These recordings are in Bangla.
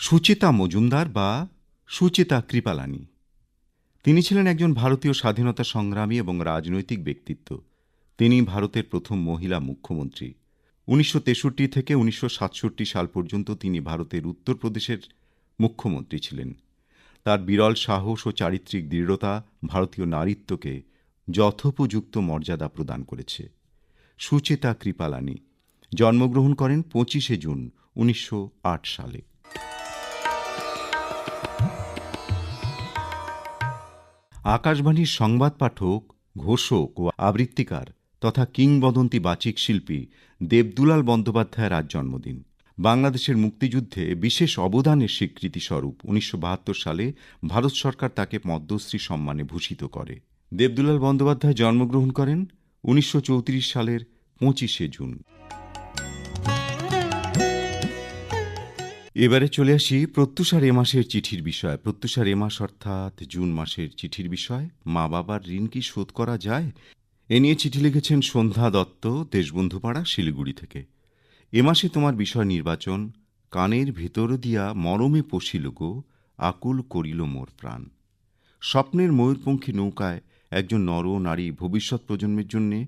সুচেতা মজুমদার বা সুচেতা কৃপালানি। তিনি ছিলেন একজন ভারতীয় স্বাধীনতা সংগ্রামী এবং রাজনৈতিক ব্যক্তিত্ব। তিনি ভারতের প্রথম মহিলা মুখ্যমন্ত্রী। ১৯৬৩ থেকে ১৯৬৭ সাল পর্যন্ত তিনি ভারতের উত্তরপ্রদেশের মুখ্যমন্ত্রী ছিলেন। তার বিরল সাহস ও চারিত্রিক দৃঢ়তা ভারতীয় নারীত্বকে যথোপযুক্ত মর্যাদা প্রদান করেছে। সুচেতা কৃপালানি জন্মগ্রহণ করেন ২৫শে জুন ১৯০৮ সালে। আকাশবাণীর সংবাদ পাঠক, ঘোষক ও আবৃত্তিকার তথা কিংবদন্তি বাচিক শিল্পী দেবদুলাল বন্দ্যোপাধ্যায়ের আজ জন্মদিন। বাংলাদেশের মুক্তিযুদ্ধে বিশেষ অবদানের স্বীকৃতিস্বরূপ ১৯৭২ সালে ভারত সরকার তাকে পদ্মশ্রী সম্মানে ভূষিত করে। দেবদুলাল বন্দ্যোপাধ্যায় জন্মগ্রহণ করেন ১৯৩৪ সালের ২৫শে জুন। এবারে চলে আসি প্রত্যুষার এ মাসের চিঠির বিষয়। প্রত্যুষার এ মাস অর্থাৎ জুন মাসের চিঠির বিষয়, মা বাবার ঋণ কি শোধ করা যায়? এ নিয়ে চিঠি লিখেছেন সন্ধ্যা দত্ত, দেশবন্ধুপাড়া, শিলিগুড়ি থেকে। এ মাসে তোমার বিষয় নির্বাচন, কানের ভেতর দিয়া মরমে পশিল গো, আকুল করিল মোর প্রাণ। স্বপ্নের ময়ূরপঙ্খী নৌকায় একজন নর নারী ভবিষ্যৎ প্রজন্মের জন্যে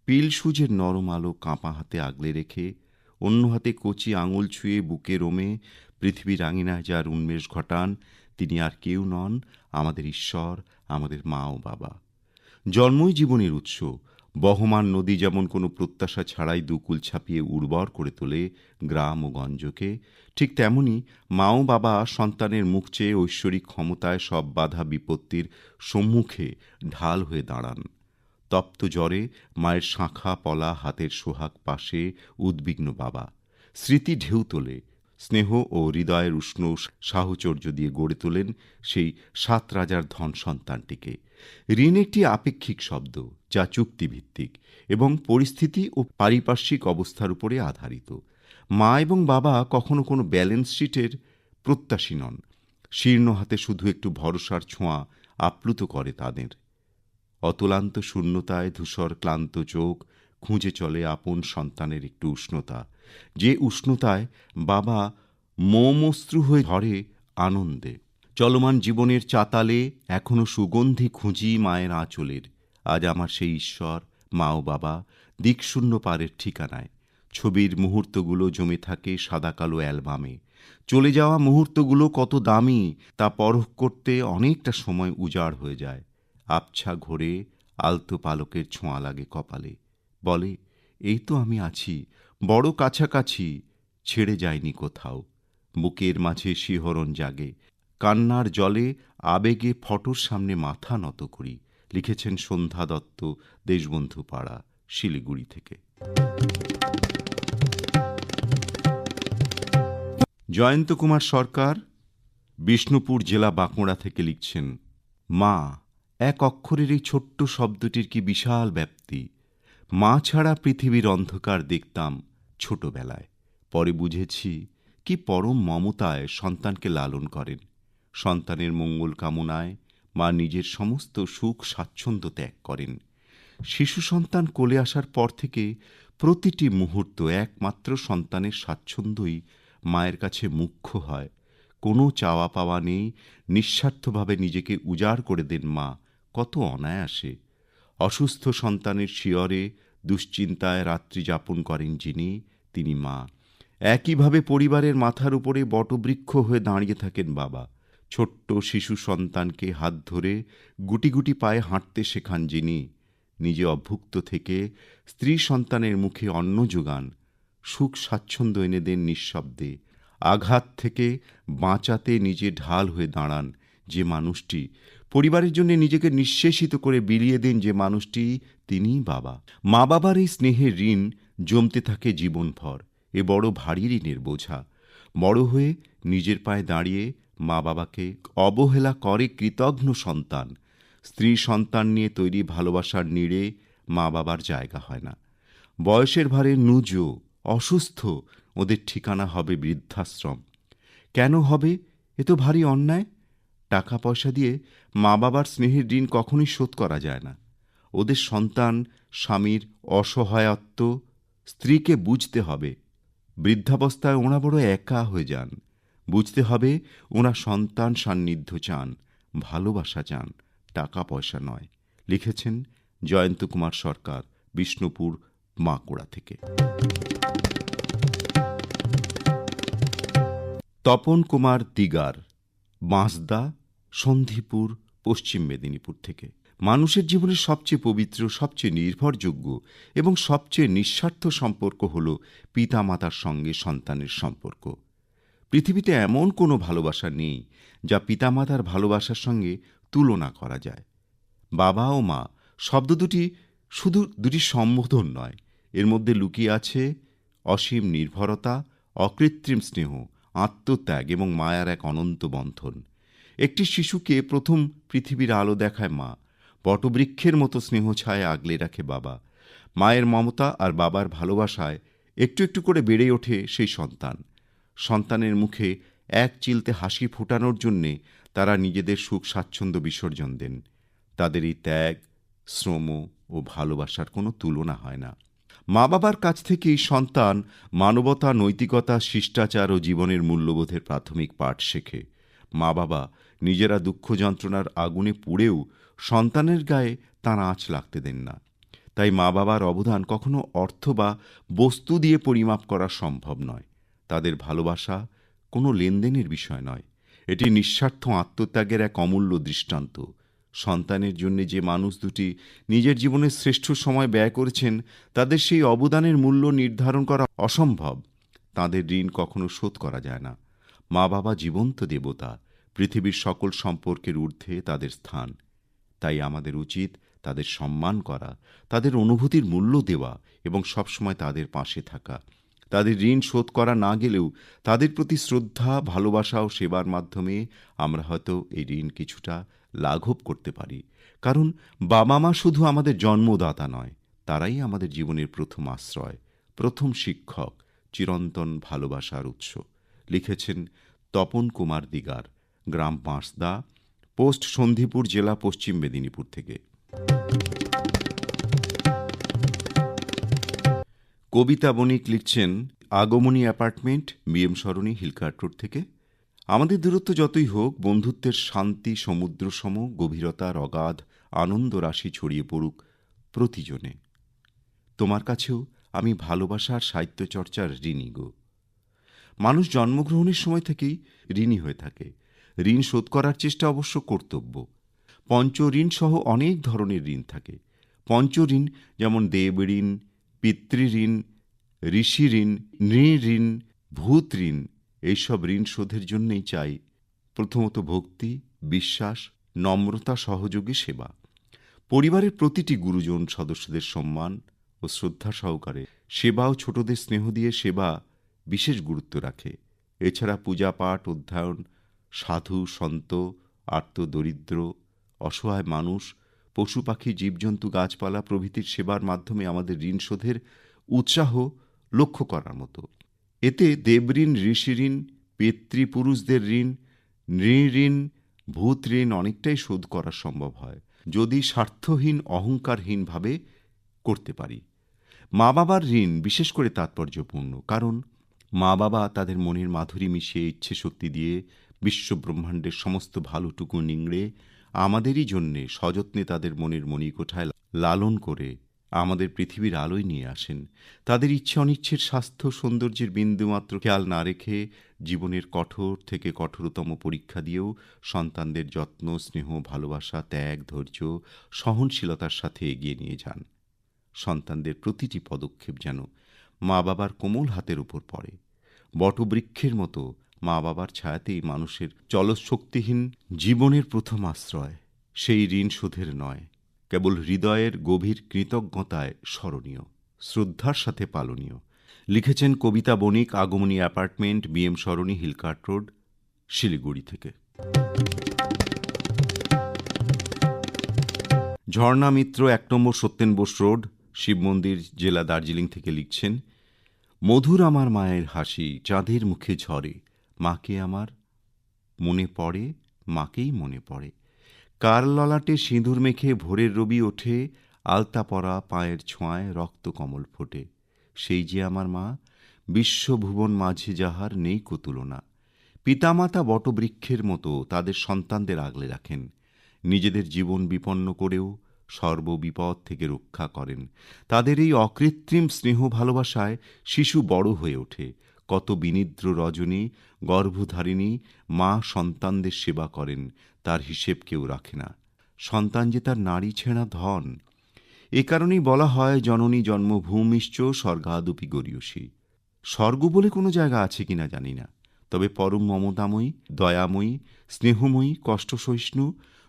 পিল সূর্যের নরম আলো কাঁপা হাতে আগলে রেখে, অন্য হাতে কচি আঙুল ছুঁয়ে বুকে রোমে পৃথিবীর আঙিনায় যার উন্মেষ ঘটান, তিনি আর কেউ নন, আমাদের ঈশ্বর, আমাদের মা ও বাবা। জন্মই জীবনের উৎস। বহমান নদী যেমন কোনো প্রত্যাশা ছাড়াই দুকুল ছাপিয়ে উর্বর করে তোলে গ্রাম ও গঞ্জকে, ঠিক তেমনি মা ও বাবা সন্তানের মুখ চেয়ে ঐশ্বরিক ক্ষমতায় সব বাধা বিপত্তির সম্মুখে ঢাল হয়ে দাঁড়ান। তপ্ত জ্বরে মায়ের শাঁখা পলা হাতের সোহাগ পাশে উদ্বিগ্ন বাবা স্মৃতি ঢেউ তোলে, স্নেহ ও হৃদয়ের উষ্ণ সাহচর্য দিয়ে গড়ে তোলেন সেই ৭ রাজার ধন সন্তানটিকে। ঋণ একটি আপেক্ষিক শব্দ, যা চুক্তিভিত্তিক এবং পরিস্থিতি ও পারিপার্শ্বিক অবস্থার উপরে আধারিত। মা এবং বাবা কখনো কোনো ব্যালেন্স শিটের প্রত্যাশী নন। শীর্ণ হাতে শুধু একটু ভরসার ছোঁয়া আপ্লুত করে তাদের। অতলান্ত শূন্যতায় ধূসর ক্লান্ত চোখ খুঁজে চলে আপন সন্তানের একটু উষ্ণতা, যে উষ্ণতায় বাবা মোমস্ত্রু হয়ে ঝরে আনন্দে। চলমান জীবনের চাতালে এখনো সুগন্ধি খুঁজি মায়ের আঁচলের। আজ আমার সেই ঈশ্বর, মা ও বাবা দিকশূন্য পারের ঠিকানায়। ছবির মুহূর্তগুলো জমে থাকে সাদা কালো অ্যালবামে। চলে যাওয়া মুহূর্তগুলো কত দামি তা পরখ করতে অনেকটা সময় উজাড় হয়ে যায়। আবছা ঘোরে আলতো পালকের ছোঁয়া লাগে কপালে, বলে এই তো আমি আছি, বড় কাছাকাছি, ছেড়ে যায়নি কোথাও। বুকের মাঝে শিহরণ জাগে, কান্নার জলে আবেগে ফটোর সামনে মাথা নত করি। লিখেছেন সন্ধ্যা দত্ত, দেশবন্ধু পাড়া, শিলিগুড়ি থেকে। জয়ন্ত কুমার সরকার, বিষ্ণুপুর জেলা, বাঁকুড়া থেকে লিখছেন, মা, এক অক্ষরের এই ছোট্ট শব্দটির কি বিশাল ব্যাপ্তি। মা ছাড়া পৃথিবীর অন্ধকার দেখতাম ছোটবেলায়, পরে বুঝেছি কি পরম মমতায় সন্তানকে লালন করেন। সন্তানের মঙ্গল কামনায় মা নিজের সমস্ত সুখ স্বাচ্ছন্দ্য ত্যাগ করেন। শিশু সন্তান কোলে আসার পর থেকে প্রতিটি মুহূর্ত একমাত্র সন্তানের স্বাচ্ছন্দ্যই মায়ের কাছে মুখ্য হয়। কোনো চাওয়া পাওয়া নেই, নিঃস্বার্থভাবে নিজেকে উজাড় করে দেন মা, কত অনায়াসে। অসুস্থ সন্তানের শিয়রে দুশ্চিন্তায় রাত্রি যাপন করেন যিনি, তিনি মা। একইভাবে পরিবারের মাথার উপরে বটবৃক্ষ হয়ে দাঁড়িয়ে থাকেন বাবা। ছোট্ট শিশু সন্তানকে হাত ধরে গুটি গুটি পায়ে হাঁটতে শেখান যিনি, নিজে অভুক্ত থেকে স্ত্রী সন্তানের মুখে অন্ন যোগান, সুখ স্বাচ্ছন্দ্য এনে দেন নিঃশব্দে। আঘাত থেকে বাঁচাতে নিজে ঢাল হয়ে দাঁড়ান যে মানুষটি, পরিবারের জন্য নিজেকে নিঃশেষিত করে বিলিয়ে দেন যে মানুষটি, তিনিই বাবা। মা বাবার এই স্নেহের ঋণ জমতে থাকে জীবনভর। এ বড় ভারী ঋণের বোঝা। বড় হয়ে নিজের পায়ে দাঁড়িয়ে মা বাবাকে অবহেলা করে কৃতঘ্ন সন্তান। স্ত্রী সন্তান নিয়ে তৈরি ভালোবাসার নীড়ে মা বাবার জায়গা হয় না। বয়সের ভারে নুজো, অসুস্থ, ওদের ঠিকানা হবে বৃদ্ধাশ্রম। কেন হবে? এ তো ভারী অন্যায়। টাকা পয়সা দিয়ে মা বাবার স্নেহের ঋণ কখনোই শোধ করা যায় না। ওদের সন্তান, স্বামীর অসহায়ত্ব স্ত্রীকে বুঝতে হবে। বৃদ্ধাবস্থায় ওরা বড় একা হয়ে যান। বুঝতে হবে ওরা সন্তান সান্নিধ্য চান, ভালোবাসা চান, টাকা পয়সা নয়। লিখেছেন জয়ন্ত কুমার সরকার, বিষ্ণুপুর, বাঁকুড়া থেকে। তপন কুমার দিগার, বাঁশদা, সন্ধিপুর, পশ্চিম মেদিনীপুর থেকে। মানুষের জীবনের সবচেয়ে পবিত্র, সবচেয়ে নির্ভরযোগ্য এবং সবচেয়ে নিঃস্বার্থ সম্পর্ক হল পিতামাতার সঙ্গে সন্তানের সম্পর্ক। পৃথিবীতে এমন কোনো ভালোবাসা নেই যা পিতামাতার ভালোবাসার সঙ্গে তুলনা করা যায়। বাবা ও মা শব্দ দুটি শুধু দুটি সম্বোধন নয়, এর মধ্যে লুকিয়ে আছে অসীম নির্ভরতা, অকৃত্রিম স্নেহ, আত্মত্যাগ এবং মায়ার এক অনন্ত বন্ধন। একটি শিশুকে প্রথম পৃথিবীর আলো দেখায় মা, বটবৃক্ষের মতো স্নেহ ছায় আগলে রাখে বাবা। মায়ের মমতা আর বাবার ভালোবাসায় একটু একটু করে বেড়ে ওঠে সেই সন্তান। সন্তানের মুখে এক চিলতে হাসি ফোটানোর জন্যে তারা নিজেদের সুখ স্বাচ্ছন্দ্য বিসর্জন দেন। তাদের এই ত্যাগ, শ্রম ও ভালোবাসার কোনো তুলনা হয় না। মা বাবার কাছ থেকেই সন্তান মানবতা, নৈতিকতা, শিষ্টাচার ও জীবনের মূল্যবোধের প্রাথমিক পাঠ শেখে। মা বাবা নিজেরা দুঃখ যন্ত্রণার আগুনে পুড়েও সন্তানের গায়ে তার আঁচ লাগতে দেন না। তাই মা বাবার অবদান কখনো অর্থ বা বস্তু দিয়ে পরিমাপ করা সম্ভব নয়। তাদের ভালোবাসা কোনো লেনদেনের বিষয় নয়, এটি নিঃস্বার্থ আত্মত্যাগের এক অমূল্য দৃষ্টান্ত। সন্তানের জন্য যে মানুষ দুটি নিজের জীবনের শ্রেষ্ঠ সময় ব্যয় করেছেন, তাদের সেই অবদানের মূল্য নির্ধারণ করা অসম্ভব। তাদের ঋণ কখনো শোধ করা যায় না। মা বাবা জীবন্ত দেবতা, পৃথিবীর সকল সম্পর্কের ঊর্ধ্বে তাদের স্থান। তাই আমাদের উচিত তাদের সম্মান করা, তাদের অনুভূতির মূল্য দেওয়া এবং সবসময় তাদের পাশে থাকা। তাদের ঋণ শোধ করা না গেলেও তাদের প্রতি শ্রদ্ধা, ভালোবাসা ও সেবার মাধ্যমে আমরা হয়তো এই ঋণ কিছুটা লাঘব করতে পারি। কারণ বাবা মা শুধু আমাদের জন্মদাতা নয়, তারাই আমাদের জীবনের প্রথম আশ্রয়, প্রথম শিক্ষক, চিরন্তন ভালোবাসার উৎস। লিখেছেন তপন কুমার দিগার, গ্রাম বাঁশদা, পোস্ট সন্ধিপুর, জেলা পশ্চিম মেদিনীপুর থেকে। কবিতা বণিক লিখছেন আগমনী অ্যাপার্টমেন্ট, বিএম সরণি, হিলকার্ট রোড থেকে। আমাদের দূরত্ব যতই হোক, বন্ধুত্বের শান্তি সমুদ্রসম, গভীরতার অগাধ আনন্দ রাশি ছড়িয়ে পড়ুক প্রতিজনে। তোমার কাছেও আমি ভালোবাসা আর সাহিত্য চর্চার ঋণী গো। মানুষ জন্মগ্রহণের সময় থেকেই ঋণী হয়ে থাকে। ঋণ শোধ করার চেষ্টা অবশ্য কর্তব্য। পঞ্চঋণ সহ অনেক ধরনের ঋণ থাকে। পঞ্চঋণ যেমন দেব ঋণ, পিতৃঋণ, ঋষি ঋণ, নৃঋণ, ভূত ঋণ। এইসব ঋণ শোধের জন্যই চাই প্রথমত ভক্তি, বিশ্বাস, নম্রতা, সহযোগী সেবা। পরিবারের প্রতিটি গুরুজন সদস্যদের সম্মান ও শ্রদ্ধা সহকারে সেবা ও ছোটদের স্নেহ দিয়ে সেবা বিশেষ গুরুত্ব রাখে। এছাড়া পূজা পাঠ, অধ্যয়ন, সাধু সন্ত, আর্ত দরিদ্র, অসহায় মানুষ, পশু পাখি, জীবজন্তু, গাছপালা প্রভৃতির সেবার মাধ্যমে আমাদের ঋণ শোধের উৎসাহ লক্ষ্য করার মতো। এতে দেবঋণ, ঋষিঋণ, পিতৃপুরুষদের ঋণ, নৃঋণ, ভূত ঋণ অনেকটাই শোধ করা সম্ভব হয় যদি স্বার্থহীন, অহংকারহীনভাবে করতে পারি। মা বাবার ঋণ বিশেষ করে তাৎপর্যপূর্ণ, কারণ মা বাবা তাদের মনের মাধুরী মিশিয়ে ইচ্ছে শক্তি দিয়ে বিশ্বব্রহ্মাণ্ডের সমস্ত ভালোটুকু নিংড়ে আমাদেরই জন্যে সযত্নে তাদের মনের মণিকোঠায় লালন করে আমাদের পৃথিবীর আলোয় নিয়ে আসেন। তাদের ইচ্ছে অনিচ্ছের, স্বাস্থ্য সৌন্দর্যের বিন্দুমাত্র খেয়াল না রেখে জীবনের কঠোর থেকে কঠোরতম পরীক্ষা দিয়েও সন্তানদের যত্ন, স্নেহ, ভালোবাসা, ত্যাগ, ধৈর্য, সহনশীলতার সাথে এগিয়ে নিয়ে যান। সন্তানদের প্রতিটি পদক্ষেপ যেন মা বাবার কোমল হাতের উপর পড়ে। বটবৃক্ষের মতো মা বাবার ছায়াতেই মানুষের চলশক্তিহীন জীবনের প্রথম আশ্রয়। সেই ঋণ শোধের নয়, কেবল হৃদয়ের গভীর কৃতজ্ঞতায় স্মরণীয়, শ্রদ্ধার সাথে পালনীয়। লিখেছেন কবিতা বণিক, আগমনী অ্যাপার্টমেন্ট, বিএম সরণি, হিলকার্ট রোড, শিলিগুড়ি থেকে। ঝর্ণা মিত্র, 1 নম্বর সত্যেন বোস রোড, শিব মন্দির, জেলা দার্জিলিং থেকে লিখছেন মধুর আমার মায়ের হাসি চাঁদের মুখে ঝরে, মাকে আমার মনে পড়ে, মাকেই মনে পড়ে। কার ললাটে সিঁদুর মেখে ভোরের রবি ওঠে, আলতা পরা পায়ের ছোঁয়ায় রক্ত কমল ফোটে। সেই যে আমার মা, বিশ্বভুবন মাঝে যাহার নেই কো তুলনা। পিতামাতা বটবৃক্ষের মতো তাদের সন্তানদের আগলে রাখেন, নিজেদের জীবন বিপন্ন করেও সর্ববিপদ থেকে রক্ষা করেন। তাদের এই অকৃত্রিম স্নেহ ভালোবাসায় শিশু বড় হয়ে ওঠে। কত বিনিদ্র রজনী গর্ভধারিণী মা সন্তানদের সেবা করেন, তার হিসেব কেউ রাখে না। সন্তান যে তার নারী ছেঁড়া ধন। এ কারণেই বলা হয়, জননী জন্মভূমিশ্চ স্বর্গাদপি গরীয়সী। স্বর্গ বলে কোনো জায়গা আছে কিনা জানি না, তবে পরম মমতাময়ী, দয়াময়ী, স্নেহময়ী, কষ্টসহিষ্ণু,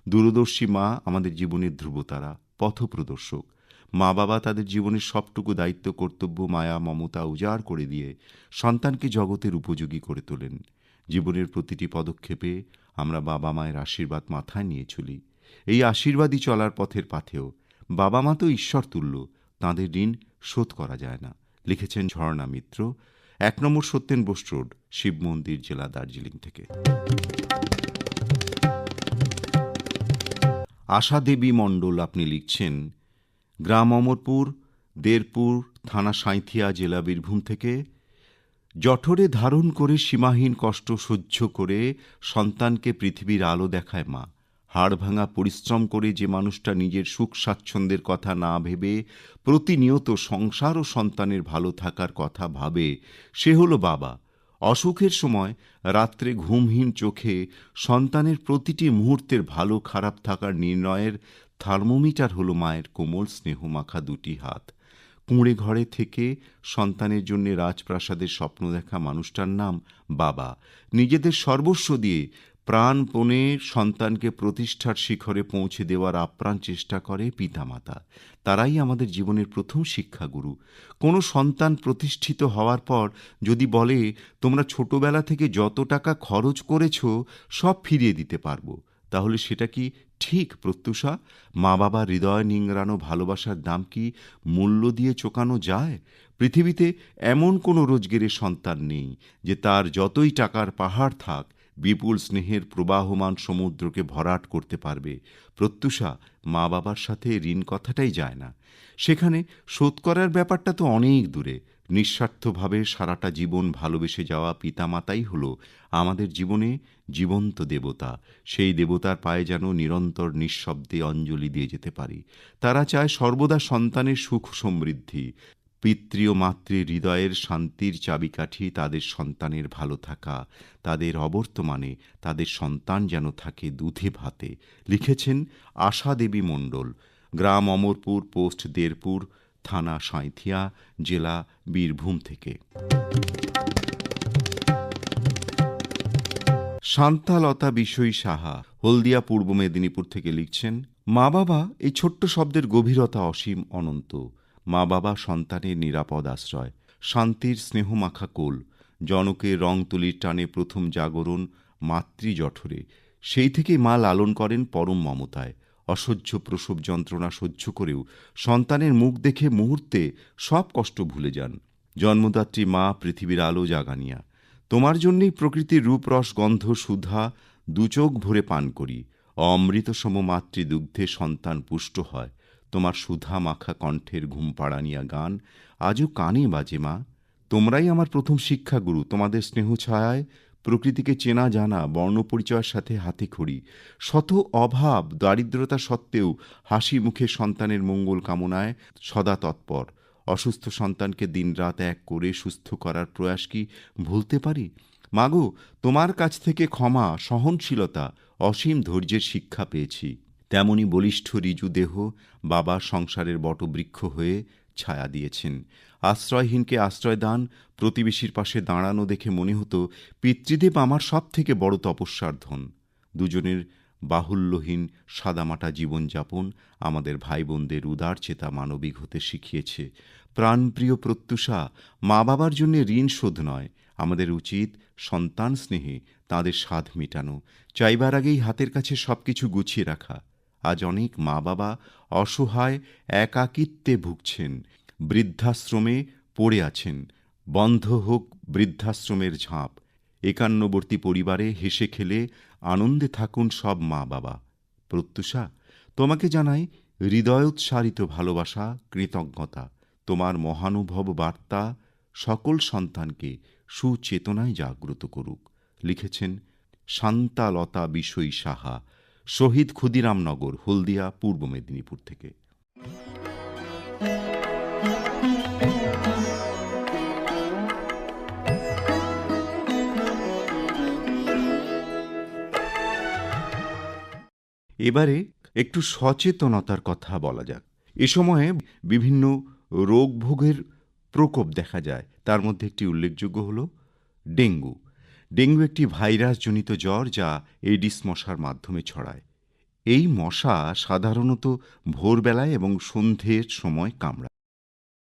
দূরদর্শী মা আমাদের জীবনের ধ্রুবতারা, পথপ্রদর্শক। মা বাবা তাদের জীবনের সবটুকু দায়িত্ব, কর্তব্য, মায়া, মমতা উজাড় করে দিয়ে সন্তানকে জগতের উপযোগী করে তোলেন। জীবনের প্রতিটি পদক্ষেপে আমরা বাবা মায়ের আশীর্বাদ মাথায় নিয়ে চলি। এই আশীর্বাদী চলার পথের পাথেও বাবা মা তো ঈশ্বর তুল্য, তাঁদের ঋণ শোধ করা যায় না। লিখেছেন ঝর্ণা মিত্র, 1 নম্বর সত্যেন বোস রোড, শিব মন্দির, জেলা দার্জিলিং থেকে। আশা দেবী মণ্ডল আপনি লিখছেন, গ্রাম অমরপুর, দেরপুর থানা, সাঁইথিয়া, জেলা বীরভূম থেকে। জঠরে ধারণ করে সীমাহীন কষ্ট সহ্য করে সন্তানকে পৃথিবীর আলো দেখায় মা। হাড় ভাঙা পরিশ্রম করে যে মানুষটা নিজের সুখ স্বাচ্ছন্দ্যের কথা না ভেবে প্রতিনিয়ত সংসার ও সন্তানের ভালো থাকার কথা ভাবে, সে হলো বাবা। অসুখের সময় রাত্রে ঘুমহীন চোখে সন্তানের প্রতিটি মুহূর্তের ভালো খারাপ থাকার নির্ণয়ের থার্মোমিটার হলো মায়ের কোমল স্নেহমাখা দুটি হাত। কুঁড়ে ঘরে থেকে সন্তানের জন্য রাজপ্রাসাদের স্বপ্ন দেখা মানুষটার নাম বাবা। নিজেদের সর্বস্ব দিয়ে প্রাণপণে সন্তানকে প্রতিষ্ঠার শিখরে পৌঁছে দেওয়ার আপ্রাণ চেষ্টা করে পিতামাতা। তারাই আমাদের জীবনের প্রথম শিক্ষাগুরু। কোনো সন্তান প্রতিষ্ঠিত হওয়ার পর যদি বলে, তোমরা ছোটবেলা থেকে যত টাকা খরচ করেছ সব ফিরিয়ে দিতে পারবো, তাহলে সেটা কি ঠিক প্রত্যুষা? মা বাবার হৃদয় নিংড়ানো ভালোবাসার দাম কি মূল্য দিয়ে চোকানো যায়? পৃথিবীতে এমন কোনো রোজগেরের সন্তান নেই যে তার যতই টাকার পাহাড় থাক বিপুল স্নেহের প্রবাহমান সমুদ্রকে ভরাট করতে পারবে। প্রত্যুষা, মা বাবার সাথে ঋণ কথাটাই যায় না। সেখানে শোধ করার ব্যাপারটা তো অনেক দূরে। নিঃস্বার্থভাবে সারাটা জীবন ভালোবেসে যাওয়া পিতামাতাই হলো আমাদের জীবনে জীবন্ত দেবতা। সেই দেবতার পায়ে যেন নিরন্তর নিঃশব্দে অঞ্জলি দিয়ে যেতে পারি। তারা চায় সর্বদা সন্তানের সুখ সমৃদ্ধি। পিতৃ ও মাতৃ হৃদয়ের শান্তির চাবিকাঠি তাদের সন্তানের ভালো থাকা। তাদের অবর্তমানে তাদের সন্তান যেন থাকে দুধে ভাতে। লিখেছেন আশা দেবী মণ্ডল, গ্রাম অমরপুর, পোস্ট দেরপুর, থানা সাঁইথিয়া, জেলা বীরভূম থেকে। শান্তালতা বিষয়ী সাহা হলদিয়া, পূর্ব মেদিনীপুর থেকে লিখছেন, মা বাবা এই ছোট্ট শব্দের গভীরতা অসীম, অনন্ত। মা বাবা সন্তানের নিরাপদ আশ্রয়, শান্তির স্নেহমাখা কোল। জনকের রং তুলির টানে প্রথম জাগরণ মাতৃ জঠরে, সেই থেকেই মা লালন করেন পরম মমতায়। অসহ্য প্রসব যন্ত্রণা সহ্য করেও সন্তানের মুখ দেখে মুহূর্তে সব কষ্ট ভুলে যান। জন্মদাত্রী মা পৃথিবীর আলো জাগানিয়া। তোমার জন্যেই প্রকৃতির রূপরস গন্ধ সুধা দুচোখ ভরে পান করি। অমৃতসম মাতৃদুগ্ধে সন্তান পুষ্ট হয়। তোমার সুধা মাখা কণ্ঠের ঘুম পাড়ানিয়া গান আজও কানে বাজে মা। তোমরাই আমার প্রথম শিক্ষাগুরু। তোমাদের স্নেহ ছায়ায় প্রকৃতিকে চেনা জানা, বর্ণপরিচয়ের সাথে হাতে খড়ি। শত অভাব দারিদ্রতা সত্ত্বেও হাসি মুখে সন্তানের মঙ্গল কামনায় সদা তৎপর। অসুস্থ সন্তানকে দিনরাত এক করে সুস্থ করার প্রয়াস কি ভুলতে পারি? মাগো, তোমার কাছ থেকে ক্ষমা, সহনশীলতা, অসীম ধৈর্যের শিক্ষা পেয়েছি। তেমনি বলিষ্ঠ ঋজু দেহ বাবা সংসারের বটবৃক্ষ হয়ে ছায়া দিয়েছেন। আশ্রয়হীনকে আশ্রয় দান, প্রতিবেশীর পাশে দাঁড়ানো দেখে মনে হতো পিতৃদেব আমার সব থেকে বড় তপস্যার ধন। দুজনের বাহুল্যহীন সাদামাটা জীবনযাপন আমাদের ভাই বোনদের উদার চেতা মানবিক হতে শিখিয়েছে। প্রাণপ্রিয় প্রত্যুষা, মা বাবার জন্য ঋণ শোধ নয়, আমাদের উচিত সন্তান স্নেহে তাঁদের স্বাদ মেটানো, চাইবার আগেই হাতের কাছে সবকিছু গুছিয়ে রাখা। আজ অনেক মা বাবা অসহায় একাকিত্বে ভুগছেন, বৃদ্ধাশ্রমে পড়ে আছেন। বন্ধ হোক বৃদ্ধাশ্রমের ঝাঁপ। একান্নবর্তী পরিবারে হেসে খেলে আনন্দে থাকুন সব মা বাবা। প্রত্যুষা, তোমাকে জানাই হৃদয়োৎসারিত ভালোবাসা, কৃতজ্ঞতা। তোমার মহানুভব বার্তা সকল সন্তানকে সুচেতনায় জাগ্রত করুক। লিখেছেন শান্তালতা বিষয়ী সাহা, শহীদ ক্ষুদিরামনগর, হলদিয়া, পূর্ব মেদিনীপুর থেকে। এবারে একটু সচেতনতার কথা বলা যাক। এ সময়ে বিভিন্ন রোগ ভোগের প্রকোপ দেখা যায়। তার মধ্যে একটি উল্লেখযোগ্য হল ডেঙ্গু। ডেঙ্গু একটি ভাইরাসজনিত জ্বর যা এডিস মশার মাধ্যমে ছড়ায়। এই মশা সাধারণত ভোরবেলায় এবং সন্ধ্যের সময় কামড়ায়।